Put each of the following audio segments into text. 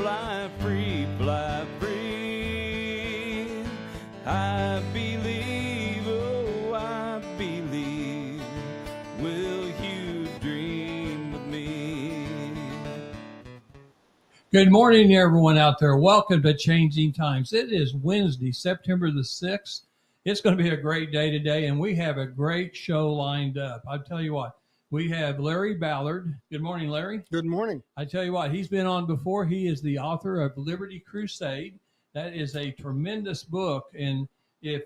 fly free, fly free. I believe, oh, I believe. Will you dream with me? Good morning, everyone out there. Welcome to Changing Times. It is Wednesday, September the 6th. It's going to be a great day today, and we have a great show lined up. I'll tell you what, we have Larry Ballard. Good morning, Larry. Good morning. I tell you what, he's been on before. He is the author of Liberty Crusade. That is a tremendous book, and if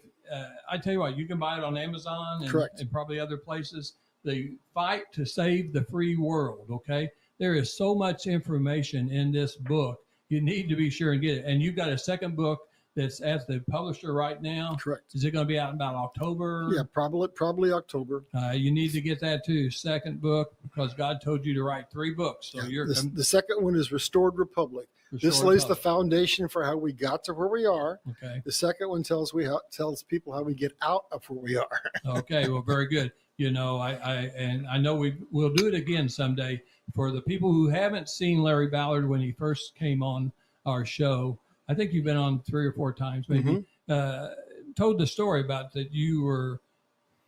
I tell you what, you can buy it on Amazon and probably other places. The Fight to Save the Free World, okay? There is so much information in this book. You need to be sure and get it. And you've got a second book that's at the publisher right now. Correct. Is it going to be out in about October? Yeah, probably October. You need to get that too, second book, because God told you to write 3 books. So the second one is Restored Republic. This lays the foundation for how we got to where we are. Okay. The second one tells people how we get out of where we are. Okay. Well, very good. You know, I know we'll do it again someday. For the people who haven't seen Larry Ballard when he first came on our show, I think you've been on 3 or 4 times, maybe, told the story about that you were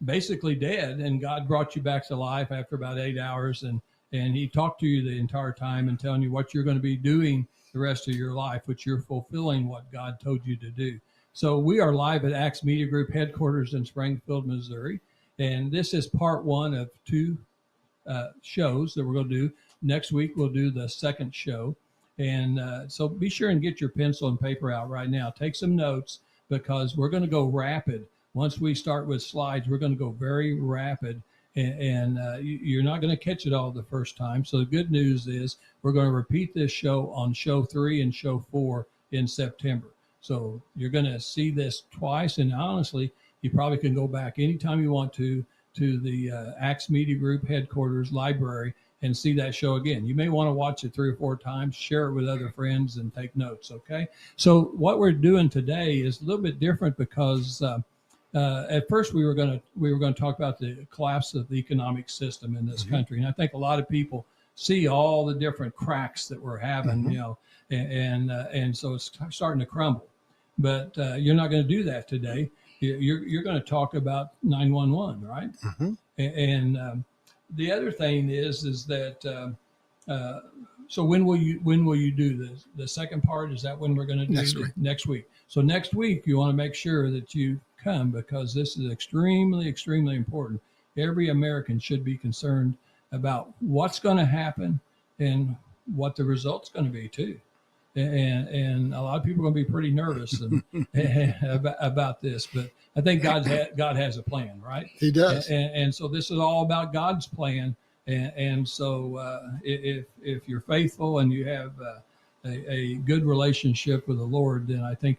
basically dead and God brought you back to life after about 8 hours. And he talked to you the entire time and telling you what you're going to be doing the rest of your life, which you're fulfilling what God told you to do. So we are live at Acts Media Group headquarters in Springfield, Missouri. And this is part 1 of 2 shows that we're going to do. Next week, we'll do the second show. And so be sure and get your pencil and paper out right now. Take some notes because we're going to go rapid. Once we start with slides, we're going to go very rapid. And you're not going to catch it all the first time. So the good news is we're going to repeat this show on show 3 and show 4 in September. So you're going to see this twice. And honestly, you probably can go back anytime you want to the Acts Media Group headquarters library and see that show again. You may want to watch it 3 or 4 times, share it with other friends and take notes. Okay. So what we're doing today is a little bit different because at first we were going to talk about the collapse of the economic system in this country. And I think a lot of people see all the different cracks that we're having, you know, and so it's starting to crumble, but you're not going to do that today. You're going to talk about 911, right? And the other thing is that so when will you do the second part? Is that when we're going to do next week? So next week you want to make sure that you come because this is extremely, extremely important. Every American should be concerned about what's going to happen and what the result's going to be too. And a lot of people are going to be pretty nervous about this, but I think God has a plan, right? He does. And so this is all about God's plan. And so if you're faithful and you have a good relationship with the Lord, then I think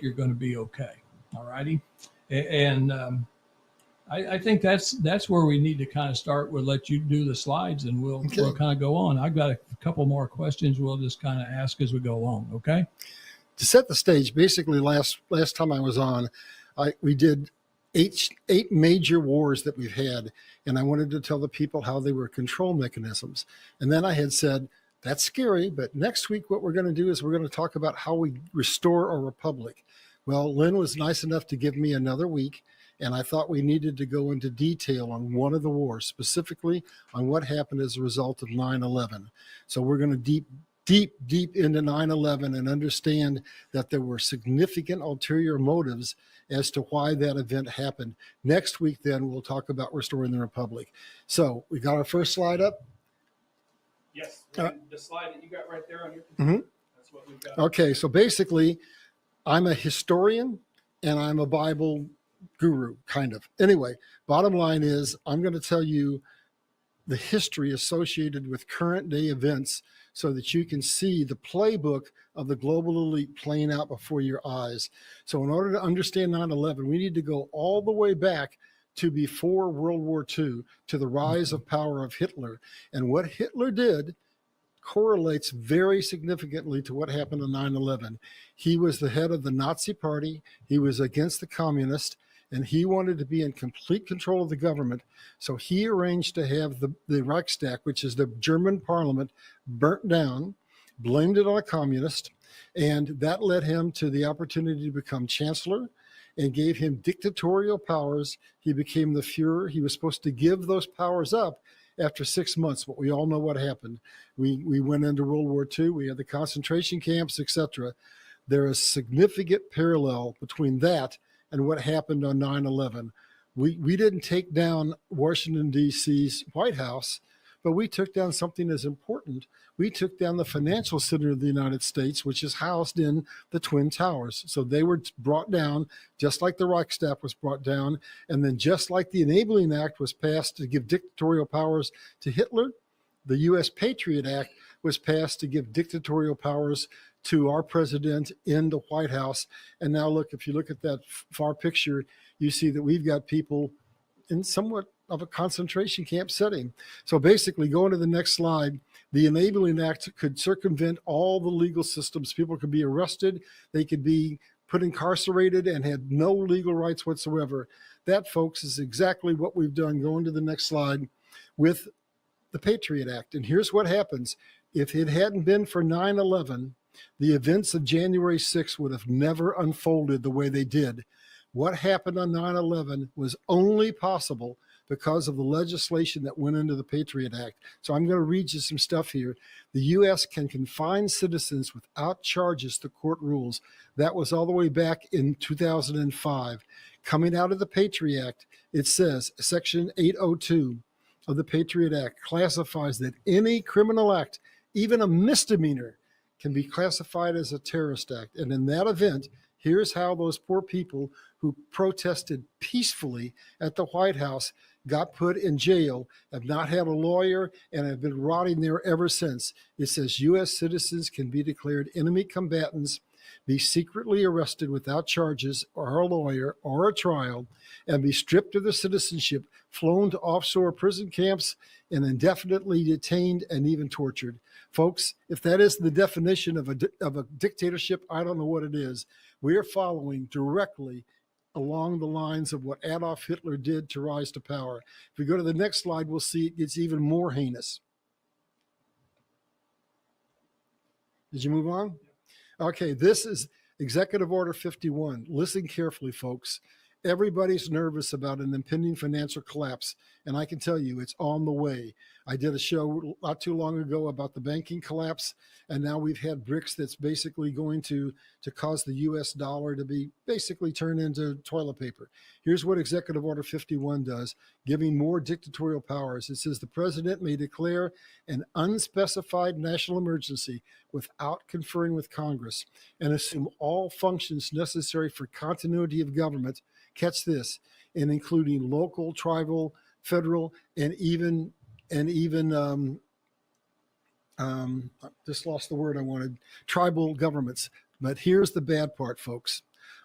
you're going to be okay. All righty. And I think that's where we need to kind of start. We'll let you do the slides and we'll kind of go on. I've got a couple more questions we'll just kind of ask as we go along. Okay. To set the stage, basically last time I was on, we did eight major wars that we've had. And I wanted to tell the people how they were control mechanisms. And then I had said, that's scary, but next week what we're going to do is we're going to talk about how we restore a republic. Well, Lynn was nice enough to give me another week. And I thought we needed to go into detail on one of the wars, specifically on what happened as a result of 9/11. So we're going to deep into 9/11 and understand that there were significant ulterior motives as to why that event happened. Next week, then, we'll talk about restoring the republic. So we got our first slide up? Yes. The slide that you got right there on your computer. That's what we've got. Okay, so basically, I'm a historian and I'm a Bible guru, kind of. Anyway, bottom line is I'm going to tell you the history associated with current day events so that you can see the playbook of the global elite playing out before your eyes. So in order to understand 9/11, we need to go all the way back to before World War II, to the rise of power of Hitler. And what Hitler did correlates very significantly to what happened on 9/11. He was the head of the Nazi Party. He was against the communists, and he wanted to be in complete control of the government. So he arranged to have the Reichstag, which is the German parliament, burnt down. blamed it on a communist, and that led him to the opportunity to become chancellor and gave him dictatorial powers. He became the Fuhrer. He was supposed to give those powers up after 6 months, but we all know what happened. We went into World War II. We had the concentration camps, etc. There is significant parallel between that and what happened on 9/11. We didn't take down Washington, D.C.'s White House, but we took down something as important. We took down the financial center of the United States, which is housed in the Twin Towers. So they were brought down, just like the Reichstag was brought down. And then just like the Enabling Act was passed to give dictatorial powers to Hitler, the U.S. Patriot Act was passed to give dictatorial powers to our president in the White House. And now look, if you look at that far picture, you see that we've got people in somewhat of a concentration camp setting. So basically, going to the next slide, the Enabling Act could circumvent all the legal systems. People could be arrested, they could be put incarcerated and had no legal rights whatsoever. That, folks, is exactly what we've done. Going to the next slide with the Patriot Act. And here's what happens. If it hadn't been for 9/11, the events of January 6th would have never unfolded the way they did. What happened on 9/11 was only possible because of the legislation that went into the Patriot Act. So I'm going to read you some stuff here. The U.S. can confine citizens without charges to court rules. That was all the way back in 2005. Coming out of the Patriot Act, it says, Section 802 of the Patriot Act classifies that any criminal act, even a misdemeanor, can be classified as a terrorist act. And in that event, here's how those poor people who protested peacefully at the White House got put in jail, have not had a lawyer, and have been rotting there ever since. It says U.S. citizens can be declared enemy combatants, be secretly arrested without charges or a lawyer or a trial, and be stripped of their citizenship, flown to offshore prison camps, and indefinitely detained and even tortured. Folks, if that is the definition of a dictatorship, I don't know what it is. We are following directly along the lines of what Adolf Hitler did to rise to power. If we go to the next slide, we'll see it gets even more heinous. Did you move on? Okay, this is Executive Order 51. Listen carefully, folks. Everybody's nervous about an impending financial collapse, and I can tell you it's on the way. I did a show not too long ago about the banking collapse, and now we've had BRICS that's basically going to cause the U.S. dollar to be basically turned into toilet paper. Here's what Executive Order 51 does, giving more dictatorial powers. It says the president may declare an unspecified national emergency without conferring with Congress and assume all functions necessary for continuity of government, catch this, and including local, tribal, federal, and even I just lost the word I wanted, tribal governments. But here's the bad part, folks.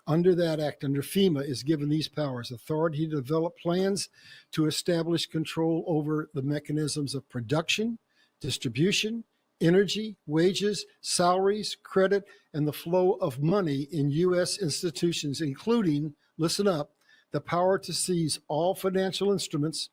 Under that act, under FEMA, is given these powers: authority to develop plans to establish control over the mechanisms of production, distribution, energy, wages, salaries, credit, and the flow of money in U.S. institutions, including, listen up, the power to seize all financial instruments,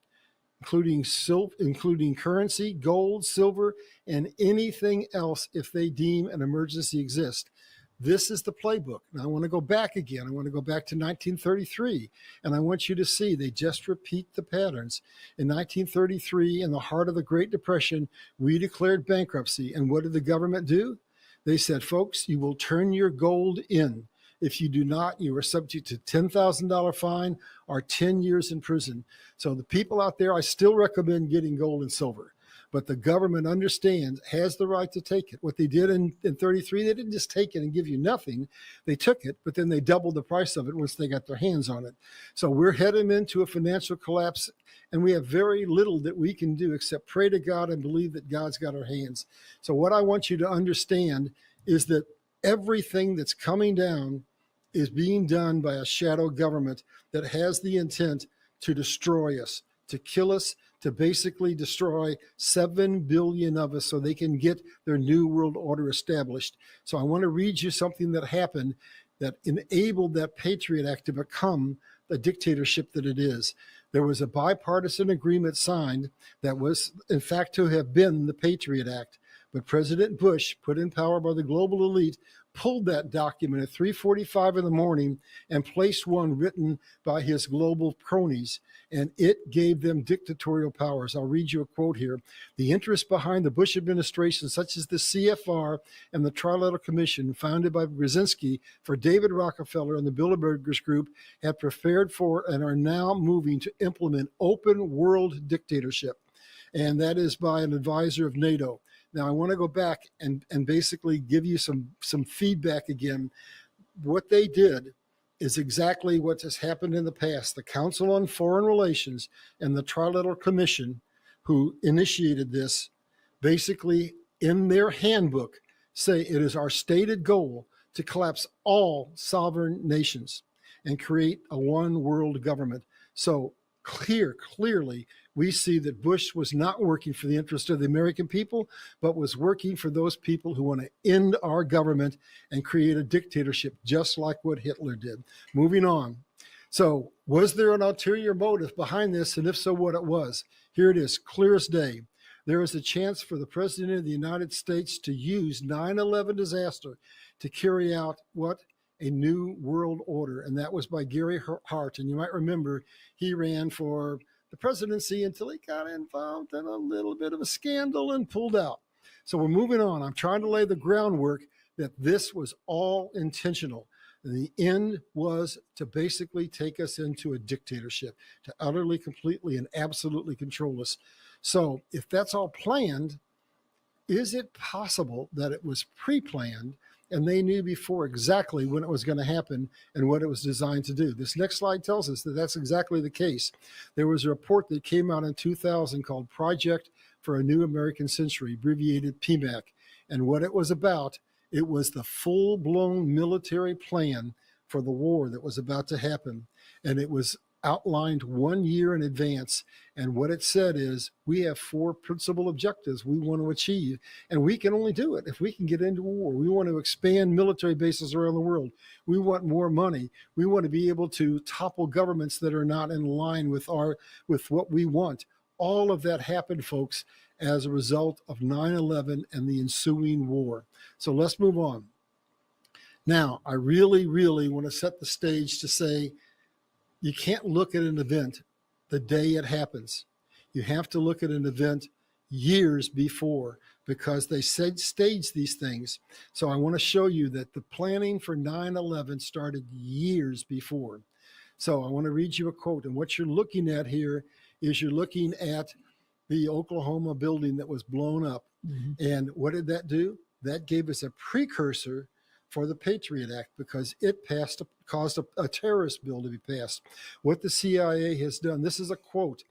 including currency, gold, silver, and anything else if they deem an emergency exists. This is the playbook. Now I want to go back again. I want to go back to 1933, and I want you to see they just repeat the patterns. In 1933, in the heart of the Great Depression, we declared bankruptcy, and what did the government do? They said, folks, you will turn your gold in. If you do not, you are subject to $10,000 fine or 10 years in prison. So the people out there, I still recommend getting gold and silver, but the government understands, has the right to take it. What they did in 33, they didn't just take it and give you nothing. They took it, but then they doubled the price of it once they got their hands on it. So we're heading into a financial collapse, and we have very little that we can do except pray to God and believe that God's got our hands. So what I want you to understand is that everything that's coming down is being done by a shadow government that has the intent to destroy us, to kill us, to basically destroy 7 billion of us so they can get their new world order established. So I want to read you something that happened that enabled that Patriot Act to become the dictatorship that it is. There was a bipartisan agreement signed that was, in fact, to have been the Patriot Act. But President Bush, put in power by the global elite, pulled that document at 3:45 in the morning and placed one written by his global cronies, and it gave them dictatorial powers. I'll read you a quote here. The interests behind the Bush administration, such as the CFR and the Trilateral Commission, founded by Brzezinski for David Rockefeller and the Bilderbergers Group, have prepared for and are now moving to implement open world dictatorship. And that is by an advisor of NATO. Now, I want to go back and basically give you some feedback again. What they did is exactly what has happened in the past. The Council on Foreign Relations and the Trilateral Commission, who initiated this, basically in their handbook say it is our stated goal to collapse all sovereign nations and create a one world government. So clearly, we see that Bush was not working for the interest of the American people, but was working for those people who want to end our government and create a dictatorship, just like what Hitler did. Moving on. So was there an ulterior motive behind this? And if so, what it was? Here it is, clear as day. There is a chance for the President of the United States to use 9/11 disaster to carry out what? A new world order. And that was by Gary Hart. And you might remember he ran for the presidency until he got involved in a little bit of a scandal and pulled out. So we're moving on. I'm trying to lay the groundwork that this was all intentional. The end was to basically take us into a dictatorship, to utterly, completely, and absolutely control us. So if that's all planned, is it possible that it was pre-planned and they knew before exactly when it was going to happen and what it was designed to do? This next slide tells us that that's exactly the case. There was a report that came out in 2000 called Project for a New American Century, abbreviated PMAC. And what it was about, it was the full-blown military plan for the war that was about to happen. And it was outlined 1 year in advance. And what it said is, we have 4 principal objectives we want to achieve, and we can only do it if we can get into war. We want to expand military bases around the world. We want more money. We want to be able to topple governments that are not in line with what we want. All of that happened, folks, as a result of 9/11 and the ensuing war. So let's move on. Now, I really want to set the stage to say, you can't look at an event the day it happens. You have to look at an event years before, because they stage these things. So I want to show you that the planning for 9/11 started years before. So I want to read you a quote. And what you're looking at here is you're looking at the Oklahoma building that was blown up. Mm-hmm. And what did that do? That gave us a precursor for the Patriot Act, because it caused a terrorist bill to be passed. What the CIA has done, this is a quote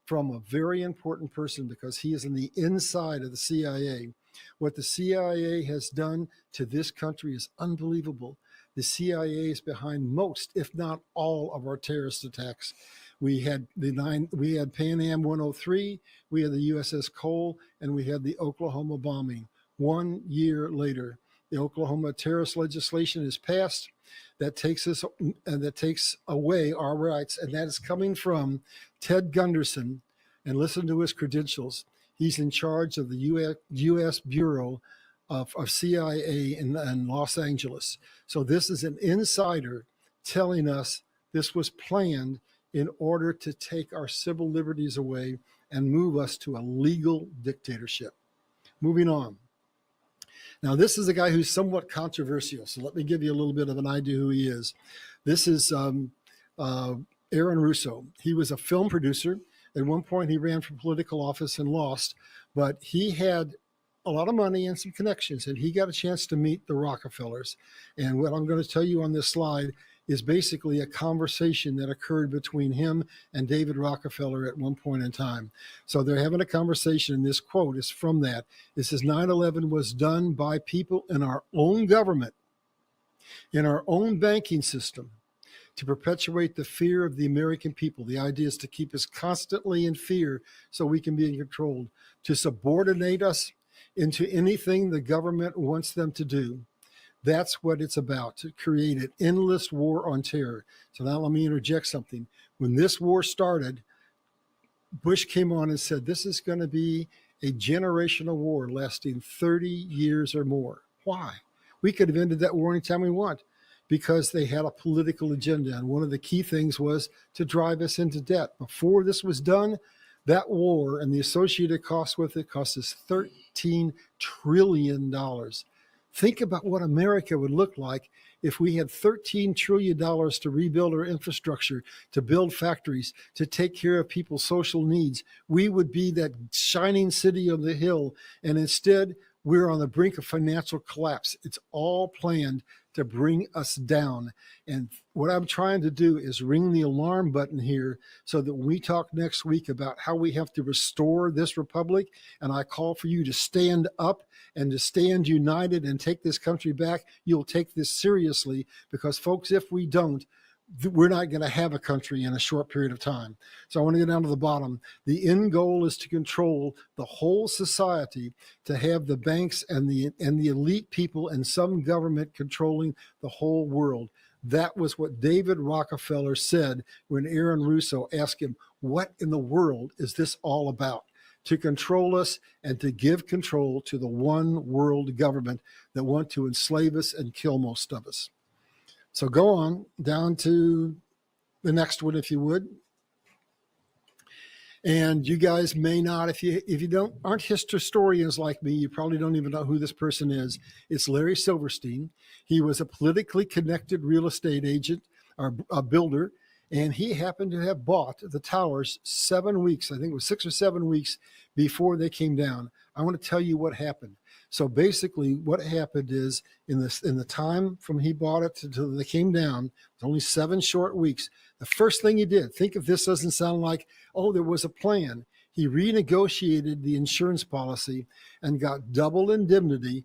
from a very important person, because he is in the inside of the CIA. What the CIA has done to this country is unbelievable. The CIA is behind most, if not all, of our terrorist attacks. We had Pan Am 103, we had the USS Cole, and we had the Oklahoma bombing. 1 year later, the Oklahoma terrorist legislation is passed that takes us and that takes away our rights, and that is coming from Ted Gunderson. And listen to his credentials. He's in charge of the U.S. Bureau of CIA in Los Angeles. So this is an insider telling us this was planned in order to take our civil liberties away and move us to a legal dictatorship. Moving on. Now, this is a guy who's somewhat controversial, so let me give you a little bit of an idea who he is. This is Aaron Russo. He was a film producer. At one point, he ran for political office and lost, but he had a lot of money and some connections, and he got a chance to meet the Rockefellers. And what I'm going to tell you on this slide is basically a conversation that occurred between him and David Rockefeller at one point in time. So they're having a conversation, and this quote is from that. It says, 9/11 was done by people in our own government, in our own banking system, to perpetuate the fear of the American people. The idea is to keep us constantly in fear so we can be controlled, to subordinate us into anything the government wants them to do. That's what it's about, to create an endless war on terror. So now let me interject something. When this war started, Bush came on and said, this is going to be a generational war lasting 30 years or more. Why? We could have ended that war anytime we want because they had a political agenda. And one of the key things was to drive us into debt. Before this was done, that war and the associated costs with it cost us $13 trillion. Think about what America would look like if we had $13 trillion to rebuild our infrastructure, to build factories, to take care of people's social needs. We would be that shining city on the hill. And instead, we're on the brink of financial collapse. It's all planned to bring us down. And what I'm trying to do is ring the alarm button here so that when we talk next week about how we have to restore this republic, and I call for you to stand up and to stand united and take this country back, you'll take this seriously, because folks, if we don't, we're not going to have a country in a short period of time. So I want to get down to the bottom. The end goal is to control the whole society, to have the banks and the elite people and some government controlling the whole world. That was what David Rockefeller said when Aaron Russo asked him, what in the world is this all about? To control us and to give control to the one world government that want to enslave us and kill most of us. So go on down to the next one, if you would. And you guys may not, if you aren't historians like me, you probably don't even know who this person is. It's Larry Silverstein. He was a politically connected real estate agent or a builder, and he happened to have bought the towers 7 weeks, I think it was 6 or 7 weeks before they came down. I want to tell you what happened. So basically what happened is in the time from he bought it until they came down, it was only 7 short weeks. The first thing he did, think if this doesn't sound like, oh, there was a plan. He renegotiated the insurance policy and got double indemnity.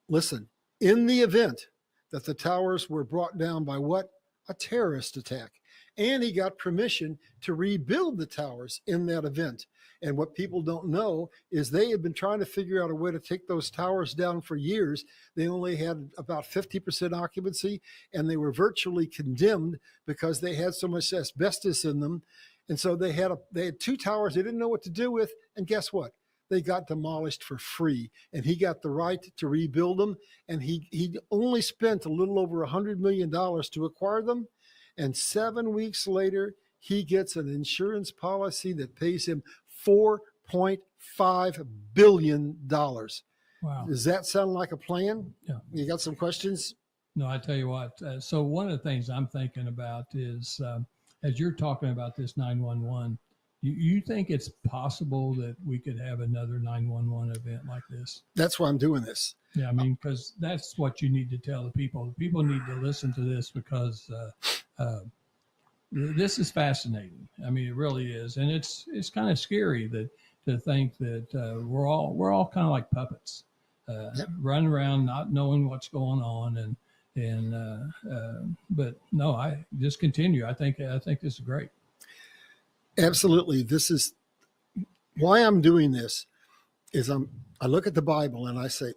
Listen, in the event that the towers were brought down by what? A terrorist attack. And he got permission to rebuild the towers in that event. And what people don't know is they had been trying to figure out a way to take those towers down for years. They only had about 50% occupancy, and they were virtually condemned because they had so much asbestos in them. And so they had 2 towers they didn't know what to do with. And guess what? They got demolished for free. And he got the right to rebuild them. And he only spent a little over $100 million to acquire them. And 7 weeks later, he gets an insurance policy that pays him $4.5 billion. Wow. Does that sound like a plan? Yeah. You got some questions? No, I tell you what. So one of the things I'm thinking about is, as you're talking about this 911, you think it's possible that we could have another 911 event like this? That's why I'm doing this. Yeah, I mean, because that's what you need to tell the people. The people need to listen to this because this is fascinating. I mean, it really is, and it's kind of scary to think that we're all kind of like puppets, running around not knowing what's going on, but no, I just continue. I think this is great. Absolutely. This is why I'm doing this. I look at the Bible and I say,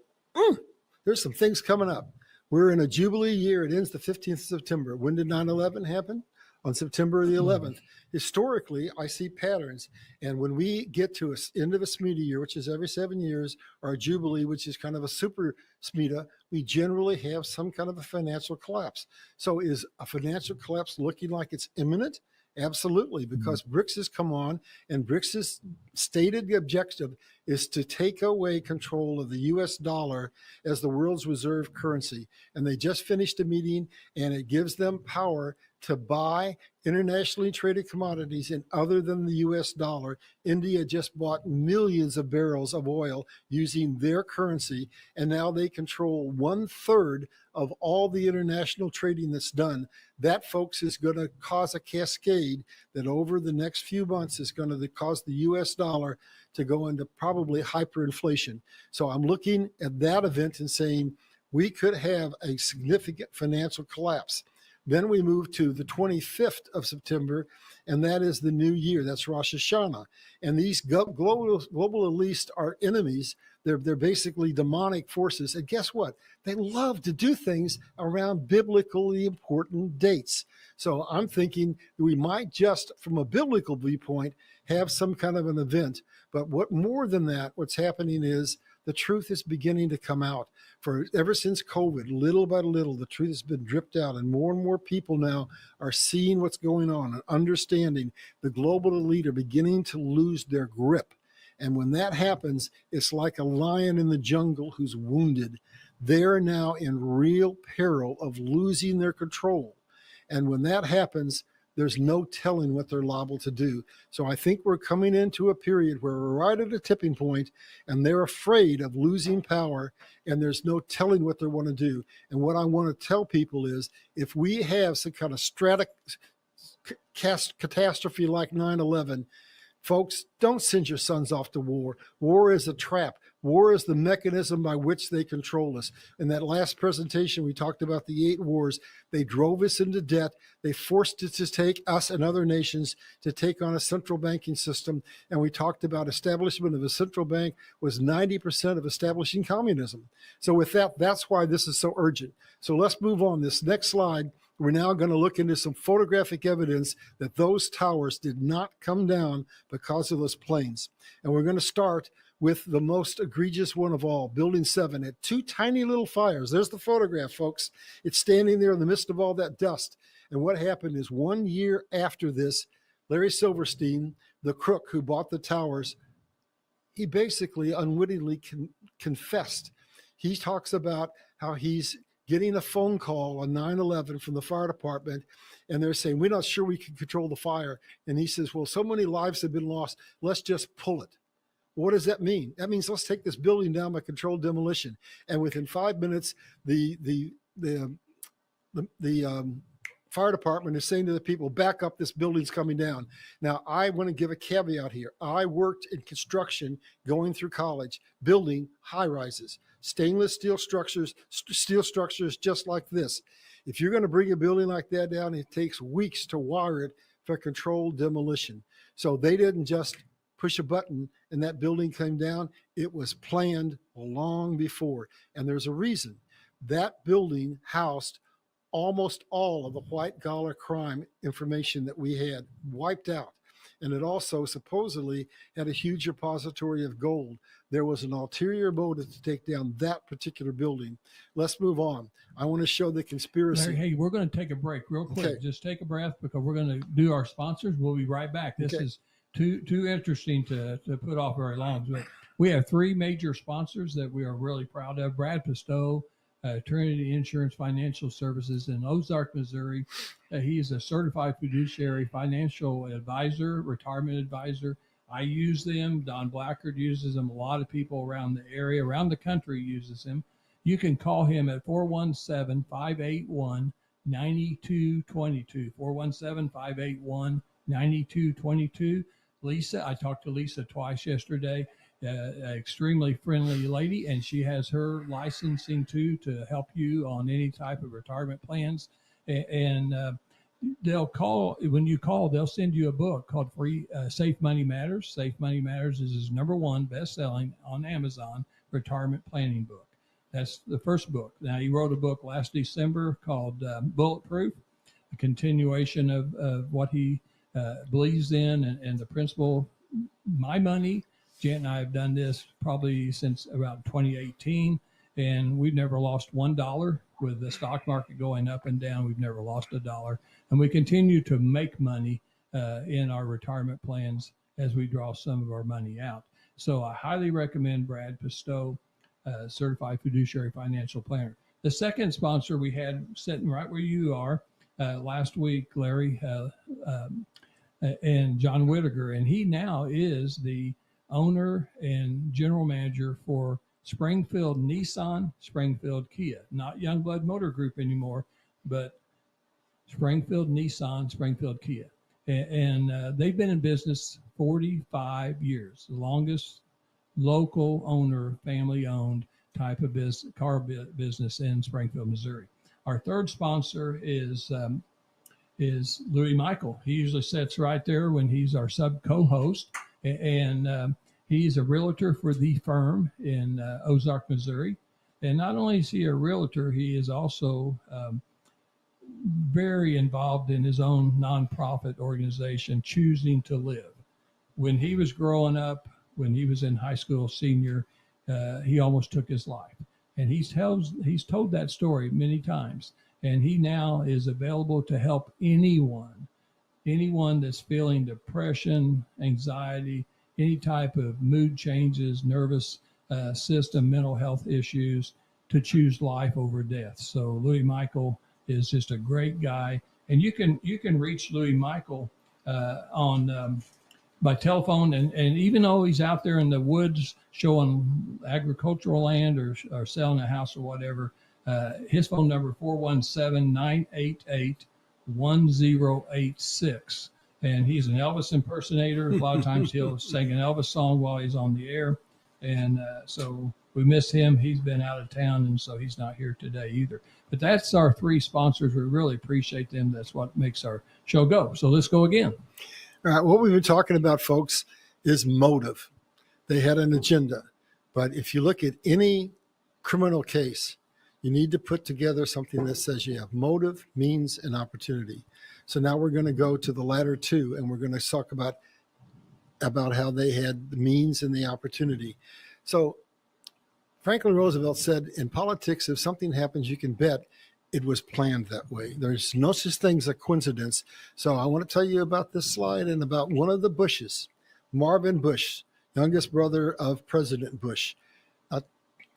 there's some things coming up. We're in a Jubilee year. It ends the 15th of September. When did 9/11 happen? On September the 11th. Historically, I see patterns. And when we get to the end of a Shemitah year, which is every 7 years, or a Jubilee, which is kind of a super Shemitah, we generally have some kind of a financial collapse. So is a financial collapse looking like it's imminent? Absolutely, because BRICS has come on, and BRICS' stated objective is to take away control of the U.S. dollar as the world's reserve currency. And they just finished a meeting, and it gives them power to buy internationally traded commodities in other than the U.S. dollar. India just bought millions of barrels of oil using their currency, and now they control 1/3 of all the international trading that's done. That, folks, is going to cause a cascade that over the next few months is going to cause the U.S. dollar to go into probably hyperinflation. So I'm looking at that event and saying we could have a significant financial collapse. Then we move to the 25th of September, and that is the new year. That's Rosh Hashanah. And these global elites are enemies They're basically demonic forces. And guess what? They love to do things around biblically important dates. So I'm thinking we might just, from a biblical viewpoint, have some kind of an event. But what more than that, what's happening is the truth is beginning to come out. For ever since COVID, little by little, the truth has been dripped out, and more people now are seeing what's going on and understanding. The global elite are beginning to lose their grip. And when that happens, it's like a lion in the jungle who's wounded. They're now in real peril of losing their control. And when that happens, there's no telling what they're liable to do. So I think we're coming into a period where we're right at a tipping point, and they're afraid of losing power, and there's no telling what they want to do. And what I want to tell people is, if we have some kind of catastrophe like 9/11, folks, don't send your sons off to war. War is a trap. War is the mechanism by which they control us. In that last presentation, we talked about the 8 wars. They drove us into debt. They forced us to take us and other nations to take on a central banking system. And we talked about establishment of a central bank was 90% of establishing communism. So with that, that's why this is so urgent. So let's move on. This next slide, we're now going to look into some photographic evidence that those towers did not come down because of those planes. And we're going to start with the most egregious one of all, Building 7, had 2 tiny little fires. There's the photograph, folks. It's standing there in the midst of all that dust. And what happened is 1 year after this, Larry Silverstein, the crook who bought the towers, he basically unwittingly confessed. He talks about how he's getting a phone call on 9/11 from the fire department, and they're saying, we're not sure we can control the fire. And he says, well, so many lives have been lost, let's just pull it. What does that mean? That means let's take this building down by controlled demolition. And within 5 minutes, the fire department is saying to the people, back up, this building's coming down. Now, I want to give a caveat here. I worked in construction going through college, building high rises, stainless steel structures just like this. If you're going to bring a building like that down, it takes weeks to wire it for controlled demolition. So they didn't just push a button and that building came down. It was planned long before. And there's a reason. That building housed almost all of the white collar crime information that we had wiped out. And it also supposedly had a huge repository of gold. There was an ulterior motive to take down that particular building. Let's move on. I want to show the conspiracy. Larry, hey, we're going to take a break real quick. Okay. Just take a breath, because we're going to do our sponsors. We'll be right back. This Okay. is too interesting to put off very long. But we have 3 major sponsors that we are really proud of. Brad Pistow, Trinity Insurance Financial Services in Ozark, Missouri. He is a certified fiduciary financial advisor, retirement advisor. I use them. Don Blackard uses them. A lot of people around the area, around the country uses him. You can call him at 417-581-9222, 417-581-9222. Lisa, I talked to Lisa twice yesterday. Extremely friendly lady, and she has her licensing too to help you on any type of retirement plans. And they'll call, when you call, they'll send you a book called Free Safe Money Matters. Safe Money Matters is his #1 best-selling on Amazon retirement planning book. That's the first book. Now, he wrote a book last December called Bulletproof, a continuation of what he believes in, and the principle, My Money. Jan and I have done this probably since about 2018, and we've never lost $1 with the stock market going up and down. We've never lost $1, and we continue to make money in our retirement plans as we draw some of our money out. So I highly recommend Brad Pistow, certified fiduciary financial planner. The second sponsor we had sitting right where you are last week, Larry and John Whittaker, and he now is the owner and general manager for Springfield Nissan, Springfield Kia, not Youngblood Motor Group anymore, but Springfield Nissan, Springfield Kia. And they've been in business 45 years, the longest local owner, family owned type of car business in Springfield, Missouri. Our third sponsor is Louis Michael. He usually sits right there when he's our sub co-host, and He's a realtor for the firm in Ozark, Missouri. And not only is he a realtor, he is also very involved in his own nonprofit organization, Choosing to Live. When he was growing up, when he was in high school, senior, he almost took his life. And he's told that story many times. And he now is available to help anyone that's feeling depression, anxiety, any type of mood changes, nervous system, mental health issues, to choose life over death. So Louis Michael is just a great guy. And you can reach Louis Michael on by telephone, and even though he's out there in the woods showing agricultural land or selling a house or whatever, his phone number 417-988-1086. And he's an Elvis impersonator. A lot of times he'll sing an Elvis song while he's on the air. And so we miss him. He's been out of town, and so he's not here today either. But that's our three sponsors. We really appreciate them. That's what makes our show go. So let's go again. All right, what we've been talking about, folks, is motive. They had an agenda. But if you look at any criminal case, you need to put together something that says you have motive, means, and opportunity. So now we're going to go to the latter two, and we're going to talk about how they had the means and the opportunity. So Franklin Roosevelt said, in politics, if something happens, you can bet it was planned that way. There's no such thing as a coincidence. So I want to tell you about this slide and about one of the Bushes, Marvin Bush, youngest brother of President Bush.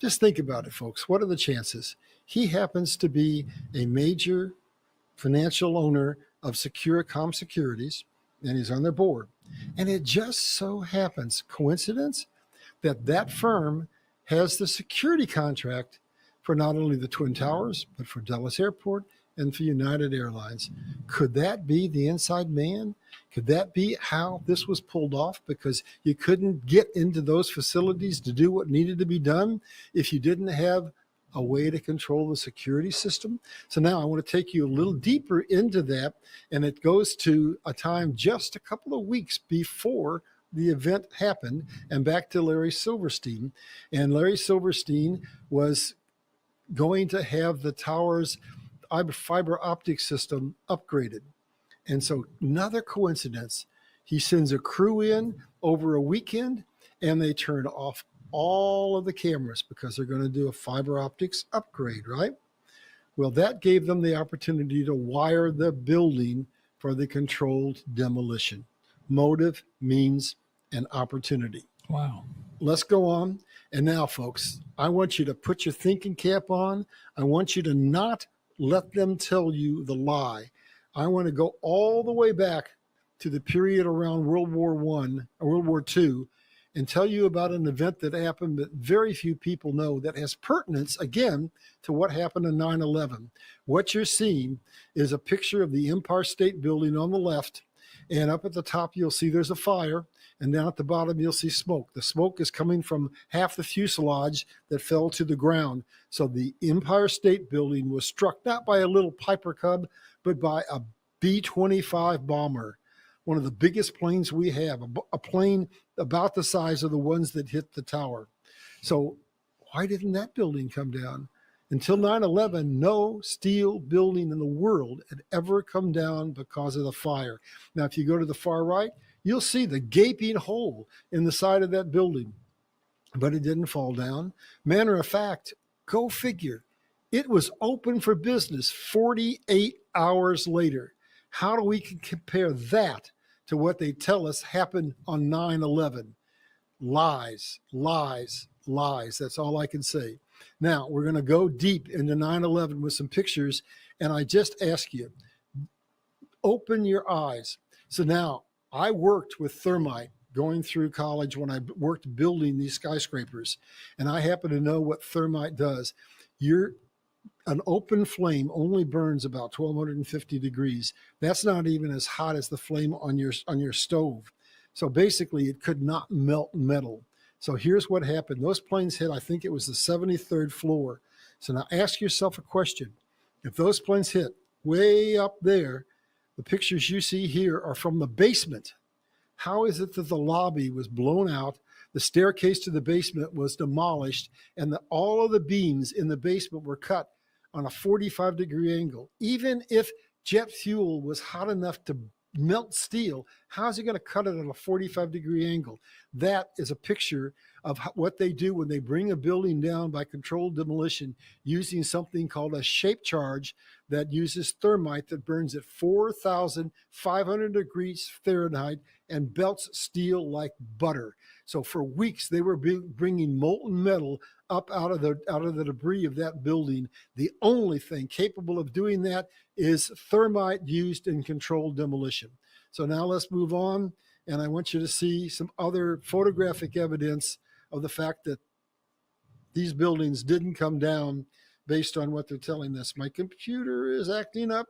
Just think about it, folks. What are the chances? He happens to be a major financial owner of Securicom Securities, and he's on their board. And it just so happens, coincidence, that firm has the security contract for not only the Twin Towers, but for Dulles Airport and for United Airlines. Could that be the inside man? Could that be how this was pulled off? Because you couldn't get into those facilities to do what needed to be done if you didn't have a way to control the security system. So now I want to take you a little deeper into that, and it goes to a time just a couple of weeks before the event happened, and back to Larry Silverstein. And Larry Silverstein was going to have the tower's fiber optic system upgraded. And so another coincidence, he sends a crew in over a weekend, and they turn off all of the cameras because they're going to do a fiber optics upgrade, right? Well, that gave them the opportunity to wire the building for the controlled demolition. Motive, means, and opportunity. Wow. Let's go on. And now, folks, I want you to put your thinking cap on. I want you to not let them tell you the lie. I want to go all the way back to the period around World War I or World War II and tell you about an event that happened that very few people know that has pertinence, again, to what happened in 9/11. What you're seeing is a picture of the Empire State Building on the left, and up at the top you'll see there's a fire, and down at the bottom you'll see smoke. The smoke is coming from half the fuselage that fell to the ground. So the Empire State Building was struck not by a little Piper Cub, but by a B-25 bomber, one of the biggest planes we have, a plane about the size of the ones that hit the tower. So why didn't that building come down? Until 9/11, no steel building in the world had ever come down because of the fire. Now, if you go to the far right, you'll see the gaping hole in the side of that building, but it didn't fall down. Matter of fact, go figure, it was open for business 48 hours later. How do we compare that to what they tell us happened on 9/11? Lies, lies, lies. That's all I can say. Now, we're going to go deep into 9/11 with some pictures, and I just ask you, open your eyes. So now, I worked with thermite going through college when I worked building these skyscrapers, and I happen to know what thermite does. An open flame only burns about 1,250 degrees. That's not even as hot as the flame on your stove. So basically, it could not melt metal. So here's what happened. Those planes hit, I think it was the 73rd floor. So now ask yourself a question. If those planes hit way up there, the pictures you see here are from the basement. How is it that the lobby was blown out, the staircase to the basement was demolished, and all of the beams in the basement were cut on a 45-degree angle? Even if jet fuel was hot enough to melt steel, how is it going to cut it on a 45-degree angle? That is a picture of what they do when they bring a building down by controlled demolition using something called a shape charge that uses thermite that burns at 4,500 degrees Fahrenheit and belts steel like butter. So for weeks they were bringing molten metal up out of the debris of that building. The only thing capable of doing that is thermite used in controlled demolition. So now let's move on, and I want you to see some other photographic evidence of the fact that these buildings didn't come down based on what they're telling us. My computer is acting up.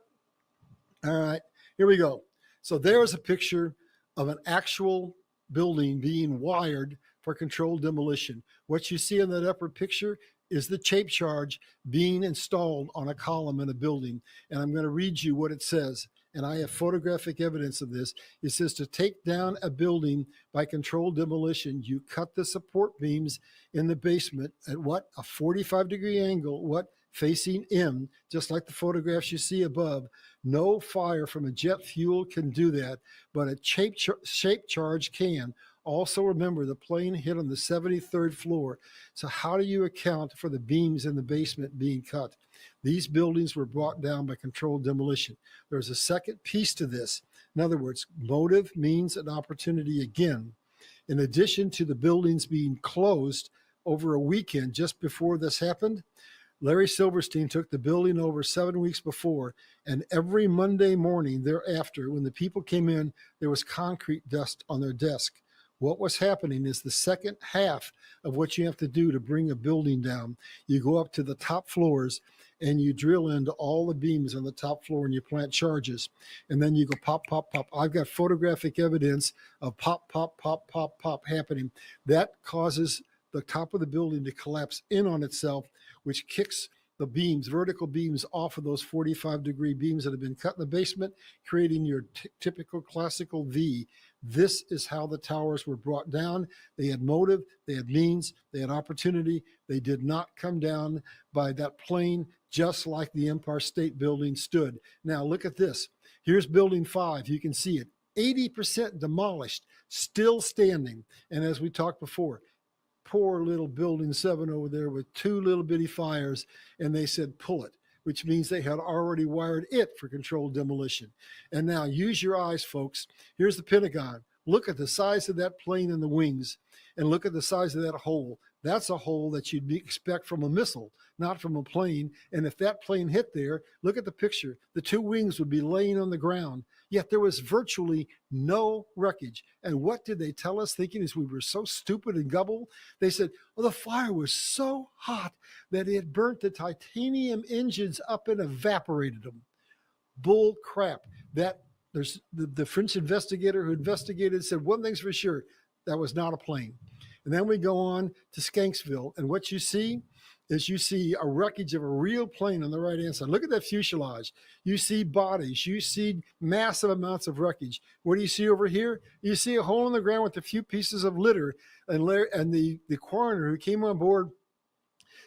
All right, here we go. So there's a picture of an actual building being wired for controlled demolition. What you see in that upper picture is the shape charge being installed on a column in a building. And I'm going to read you what it says. And I have photographic evidence of this. It says to take down a building by controlled demolition, you cut the support beams in the basement at what? A 45-degree angle, what? Facing in, just like the photographs you see above. No fire from a jet fuel can do that, but a shape charge can. Also remember, the plane hit on the 73rd floor. So how do you account for the beams in the basement being cut? These buildings were brought down by controlled demolition. There's a second piece to this. In other words, motive means an opportunity again. In addition to the buildings being closed over a weekend just before this happened, Larry Silverstein took the building over 7 weeks before, and every Monday morning thereafter, when the people came in, there was concrete dust on their desk. What was happening is the second half of what you have to do to bring a building down. You go up to the top floors and you drill into all the beams on the top floor and you plant charges. And then you go pop, pop, pop. I've got photographic evidence of pop, pop, pop, pop, pop happening. That causes the top of the building to collapse in on itself, which kicks the beams, vertical beams, off of those 45-degree beams that have been cut in the basement, creating your typical classical V. This is how the towers were brought down. They had motive, they had means, they had opportunity. They did not come down by that plane, just like the Empire State Building stood. Now look at this. Here's Building 5. You can see it. 80% demolished, still standing. And as we talked before, poor little Building 7 over there with two little bitty fires, and they said, pull it, which means they had already wired it for controlled demolition. And now use your eyes, folks. Here's the Pentagon. Look at the size of that plane and the wings, and look at the size of that hole. That's a hole that you'd expect from a missile, not from a plane. And if that plane hit there, look at the picture. The two wings would be laying on the ground. Yet there was virtually no wreckage. And what did they tell us, thinking as we were so stupid and gullible? They said, well, the fire was so hot that it burnt the titanium engines up and evaporated them. Bull crap. There's the French investigator who investigated said one thing's for sure, that was not a plane. And then we go on to Skanksville, and what you see is you see a wreckage of a real plane on the right-hand side. Look at that fuselage. You see bodies. You see massive amounts of wreckage. What do you see over here? You see a hole in the ground with a few pieces of litter. And the coroner who came on board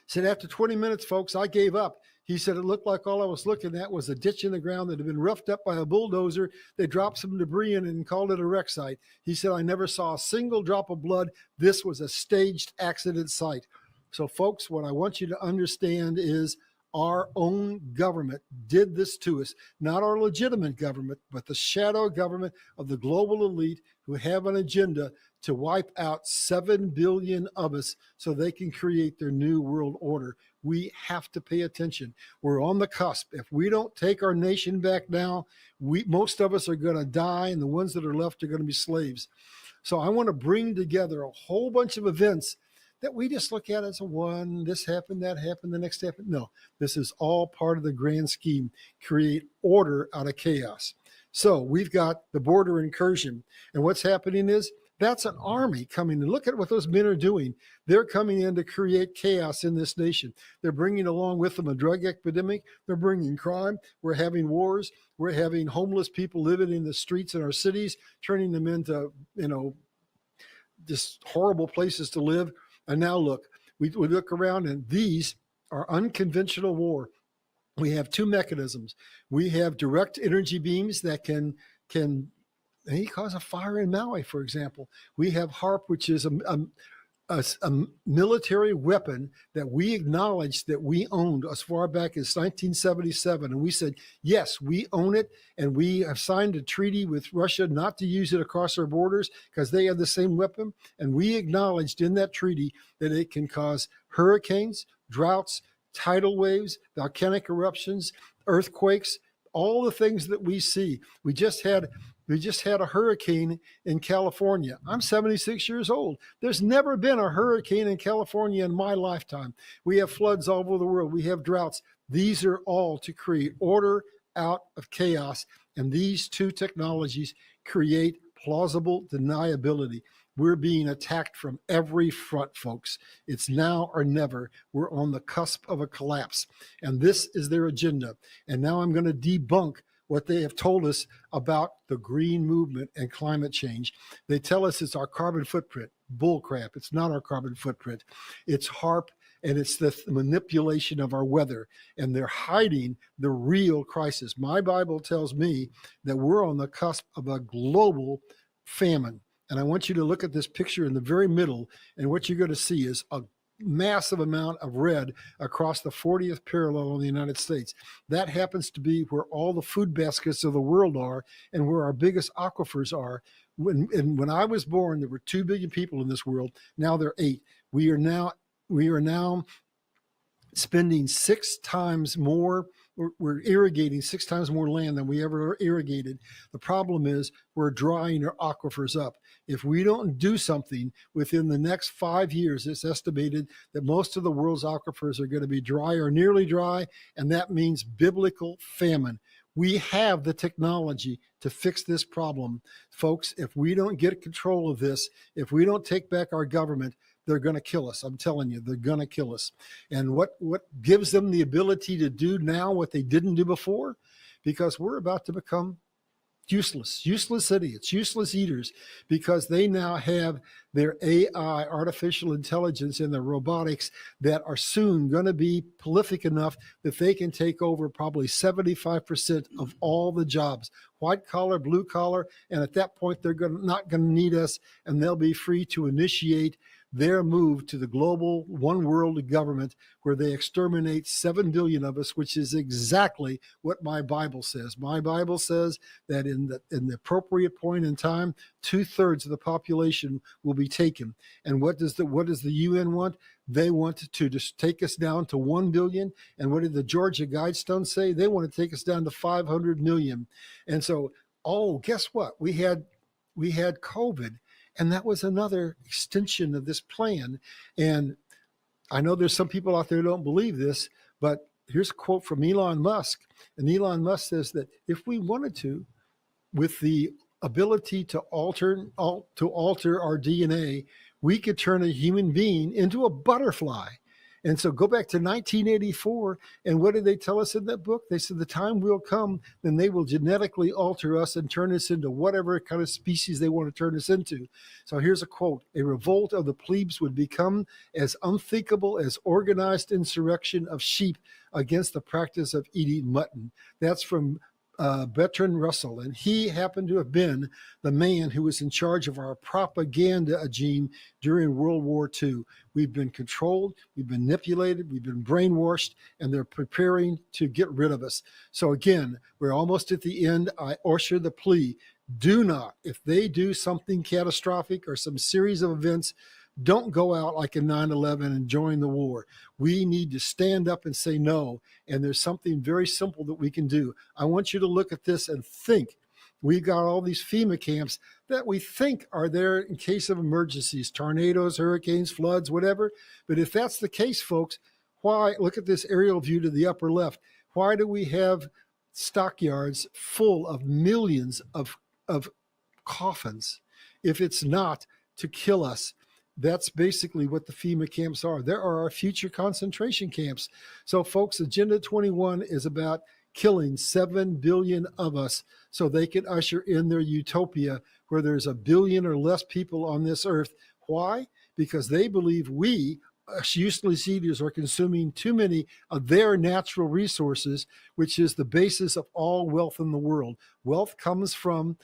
said, after 20 minutes, folks, I gave up. He said it looked like all I was looking at was a ditch in the ground that had been roughed up by a bulldozer. They dropped some debris in it and called it a wreck site. He said, I never saw a single drop of blood. This was a staged accident site. So, folks, what I want you to understand is our own government did this to us. Not our legitimate government, but the shadow government of the global elite who have an agenda to wipe out 7 billion of us so they can create their new world order. We have to pay attention. We're on the cusp. If we don't take our nation back now, most of us are going to die, and the ones that are left are going to be slaves. So I want to bring together a whole bunch of events that we just look at as a one, this happened, that happened, the next happened. No, this is all part of the grand scheme, create order out of chaos. So we've got the border incursion. And what's happening is That's an army coming in. Look at what those men are doing. They're coming in to create chaos in this nation. They're bringing along with them a drug epidemic. They're bringing crime. We're having wars. We're having homeless people living in the streets in our cities, turning them into, just horrible places to live. And now look, we look around, and these are unconventional war. We have two mechanisms. We have direct energy beams that can cause a fire in Maui, for example. We have HARP, which is a military weapon that we acknowledged that we owned as far back as 1977. And we said, yes, we own it. And we have signed a treaty with Russia not to use it across our borders because they have the same weapon. And we acknowledged in that treaty that it can cause hurricanes, droughts, tidal waves, volcanic eruptions, earthquakes, all the things that we see. We just had a hurricane in California. I'm 76 years old. There's never been a hurricane in California in my lifetime. We have floods all over the world. We have droughts. These are all to create order out of chaos. And these two technologies create plausible deniability. We're being attacked from every front, folks. It's now or never. We're on the cusp of a collapse. And this is their agenda. And now I'm going to debunk what they have told us about the green movement and climate change. They tell us it's our carbon footprint. Bull crap. It's not our carbon footprint. It's HARP, and it's the manipulation of our weather. And they're hiding the real crisis. My Bible tells me that we're on the cusp of a global famine. And I want you to look at this picture in the very middle, and what you're going to see is a massive amount of red across the 40th parallel in the United States. That happens to be where all the food baskets of the world are and where our biggest aquifers are. When I was born, there were 2 billion people in this world. Now there are 8. We are now spending 6 times more. We're irrigating 6 times more land than we ever irrigated. The problem is we're drying our aquifers up. If we don't do something within the next 5 years, it's estimated that most of the world's aquifers are going to be dry or nearly dry, and that means biblical famine. We have the technology to fix this problem. Folks, if we don't get control of this, if we don't take back our government, they're going to kill us. I'm telling you, they're going to kill us. And what gives them the ability to do now what they didn't do before? Because we're about to become useless idiots, useless eaters, because they now have their AI, artificial intelligence, and their robotics that are soon going to be prolific enough that they can take over probably 75% of all the jobs, white collar, blue collar. And at that point, they're not going to need us, and they'll be free to initiate their move to the global one world government where they exterminate 7 billion of us, which is exactly what my Bible says. My Bible says that in the appropriate point in time, 2/3 of the population will be taken. And what does the UN want? They want to just take us down to 1 billion. And what did the Georgia Guidestones say? They want to take us down to 500 million. And so, guess what? We had COVID. And that was another extension of this plan. And I know there's some people out there who don't believe this, but here's a quote from Elon Musk. And Elon Musk says that if we wanted to, with the ability to alter our DNA, we could turn a human being into a butterfly. And so go back to 1984, and what did they tell us in that book? They said the time will come, then they will genetically alter us and turn us into whatever kind of species they want to turn us into. So here's a quote: "A revolt of the plebes would become as unthinkable as organized insurrection of sheep against the practice of eating mutton." That's from Bertrand Russell, and he happened to have been the man who was in charge of our propaganda regime during World War II. We've been controlled, we've been manipulated, we've been brainwashed, and they're preparing to get rid of us. So again, we're almost at the end. I usher the plea: do not, if they do something catastrophic or some series of events, don't go out like in 9/11 and join the war. We need to stand up and say no. And there's something very simple that we can do. I want you to look at this and think. We've got all these FEMA camps that we think are there in case of emergencies, tornadoes, hurricanes, floods, whatever. But if that's the case, folks, why, look at this aerial view to the upper left. Why do we have stockyards full of millions of coffins? if it's not to kill us. That's basically what the FEMA camps are. There are our future concentration camps. So, folks, Agenda 21 is about killing 7 billion of us so they can usher in their utopia where there's a billion or less people on this earth. Why? Because they believe we, useless eaters, are consuming too many of their natural resources, which is the basis of all wealth in the world. Wealth comes from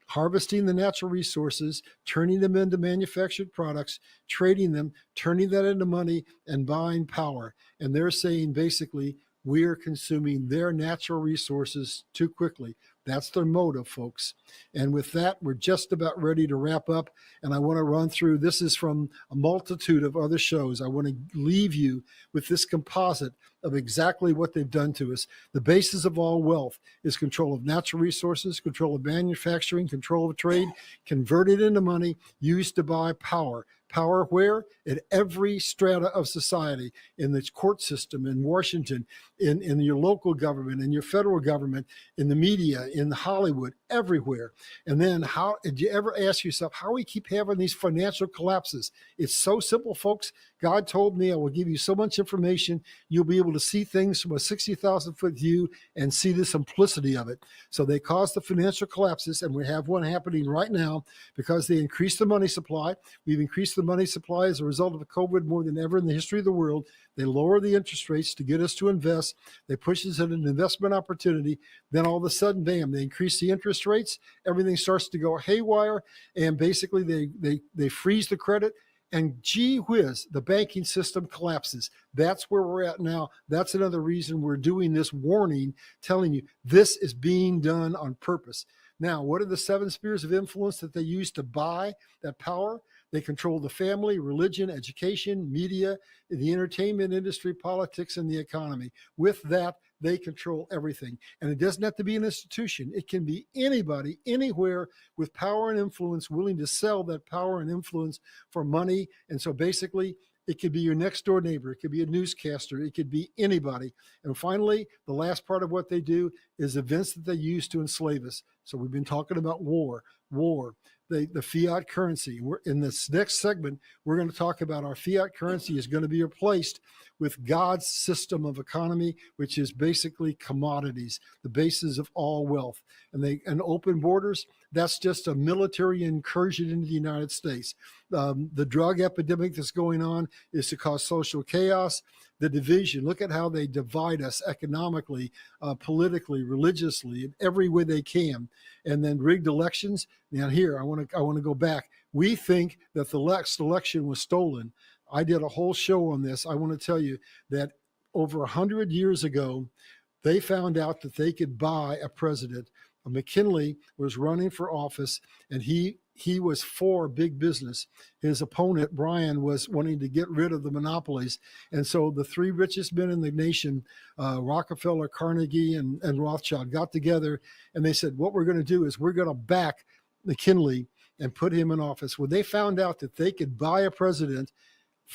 harvesting the natural resources, turning them into manufactured products, trading them, turning that into money, and buying power. And they're saying basically, we're consuming their natural resources too quickly. That's their motive, folks. And with that, we're just about ready to wrap up. And I want to run through, this is from a multitude of other shows. I want to leave you with this composite of exactly what they've done to us. The basis of all wealth is control of natural resources, control of manufacturing, control of trade, converted into money, used to buy power. Power where? At every strata of society, in the court system, in Washington, in your local government, in your federal government, in the media, in Hollywood, everywhere. And then how did you ever ask yourself how we keep having these financial collapses? It's so simple, folks. God told me I will give you so much information, you'll be able to see things from a 60,000-foot view and see the simplicity of it. So they caused the financial collapses, and we have one happening right now because they increased the money supply. We've increased the money supply as a result of COVID more than ever in the history of the world. They lower the interest rates to get us to invest. They push us at an investment opportunity. Then all of a sudden, bam, they increase the interest rates. Everything starts to go haywire. And basically they freeze the credit. And gee whiz, the banking system collapses. That's where we're at now. That's another reason we're doing this warning, telling you this is being done on purpose. Now, what are the 7 spheres of influence that they use to buy that power? They control the family, religion, education, media, the entertainment industry, politics, and the economy. With that, they control everything. And it doesn't have to be an institution. It can be anybody, anywhere with power and influence willing to sell that power and influence for money. And so basically, it could be your next door neighbor. It could be a newscaster. It could be anybody. And finally, the last part of what they do is events that they use to enslave us. So we've been talking about war, the fiat currency. We're in this next segment, we're going to talk about our fiat currency is going to be replaced with God's system of economy, which is basically commodities, the basis of all wealth. And open borders, that's just a military incursion into the United States. The drug epidemic that's going on is to cause social chaos. The division, look at how they divide us economically, politically, religiously, in every way they can. And then rigged elections. Now here, I want to go back. We think that the last election was stolen. I did a whole show on this. I want to tell you that over 100 years ago, they found out that they could buy a president. McKinley was running for office, and he was for big business. His opponent, Bryan, was wanting to get rid of the monopolies. And so the 3 richest men in the nation, Rockefeller, Carnegie, and Rothschild, got together, and they said, what we're going to do is we're going to back McKinley and put him in office. When they found out that they could buy a president,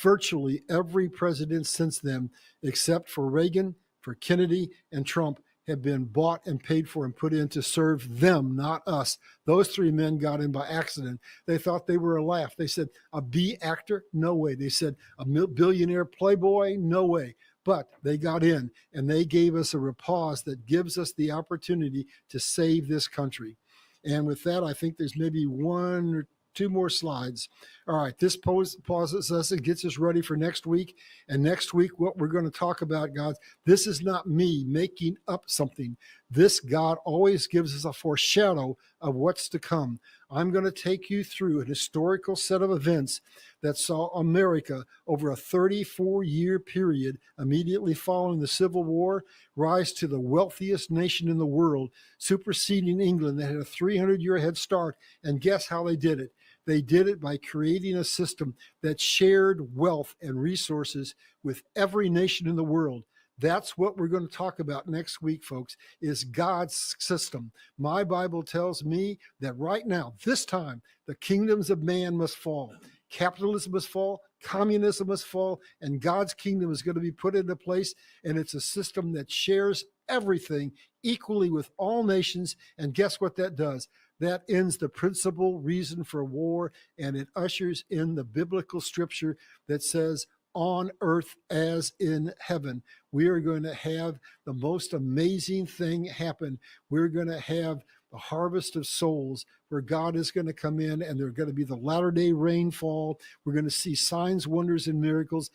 virtually every president since then, except for Reagan, for Kennedy, and Trump, have been bought and paid for and put in to serve them, not us. Those 3 men got in by accident. They thought they were a laugh. They said, a B actor? No way. They said, a billionaire playboy? No way. But they got in, and they gave us a repose that gives us the opportunity to save this country. And with that, I think there's maybe 1 or 2 more slides. All right, this pauses us and gets us ready for next week. And next week, what we're going to talk about, God, this is not me making up something. This God always gives us a foreshadow of what's to come. I'm going to take you through an historical set of events that saw America over a 34-year period immediately following the Civil War rise to the wealthiest nation in the world, superseding England that had a 300-year head start. And guess how they did it? They did it by creating a system that shared wealth and resources with every nation in the world. That's what we're going to talk about next week, folks, is God's system. My Bible tells me that right now, this time, the kingdoms of man must fall. Capitalism must fall, communism must fall, and God's kingdom is going to be put into place. And it's a system that shares everything equally with all nations. And guess what that does? That ends the principal reason for war, and it ushers in the biblical scripture that says, on earth as in heaven. We are going to have the most amazing thing happen. We're going to have the harvest of souls where God is going to come in, and they're going to be the latter-day rainfall. We're going to see signs, wonders, and miracles.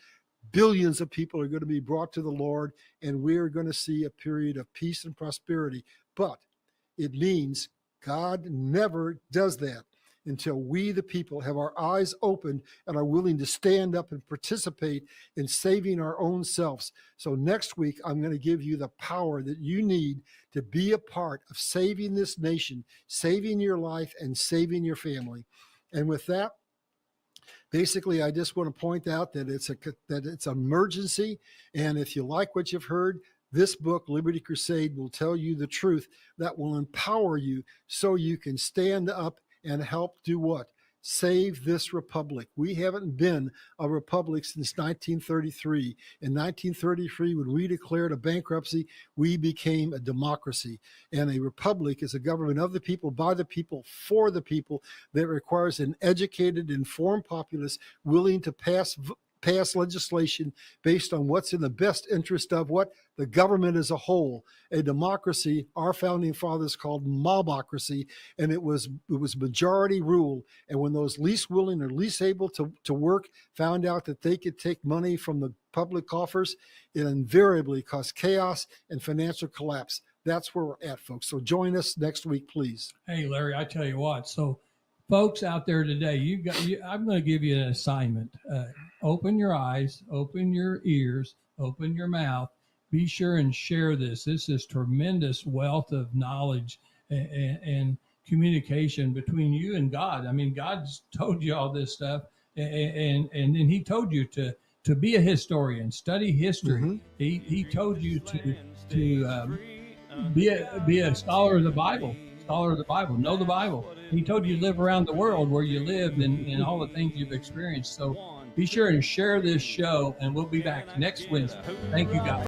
Billions of people are going to be brought to the Lord, and we're going to see a period of peace and prosperity. But it means God never does that until we, the people, have our eyes opened and are willing to stand up and participate in saving our own selves. So next week, I'm going to give you the power that you need to be a part of saving this nation, saving your life, and saving your family. And with that, basically, I just want to point out that it's an emergency. And if you like what you've heard, this book, Liberty Crusade, will tell you the truth that will empower you so you can stand up and help do what? Save this republic. We haven't been a republic since 1933. In 1933, when we declared a bankruptcy, we became a democracy. And a republic is a government of the people, by the people, for the people, that requires an educated, informed populace willing to pass legislation based on what's in the best interest of what? The government as a whole. A democracy, our founding fathers called mobocracy, and it was majority rule. And when those least willing or least able to work found out that they could take money from the public coffers, it invariably caused chaos and financial collapse. That's where we're at, folks. So join us next week, please. Hey, Larry, I tell you what. So folks out there today, I'm going to give you an assignment. Open your eyes, open your ears, open your mouth. Be sure and share this. This is tremendous wealth of knowledge and communication between you and God. I mean, God's told you all this stuff, and then He told you to be a historian, study history. Mm-hmm. He told you to be a scholar of the Bible. Scholar of the Bible, know the Bible. He told you to live around the world where you lived and all the things you've experienced. So be sure and share this show, and we'll be back next Wednesday. Thank you, guys.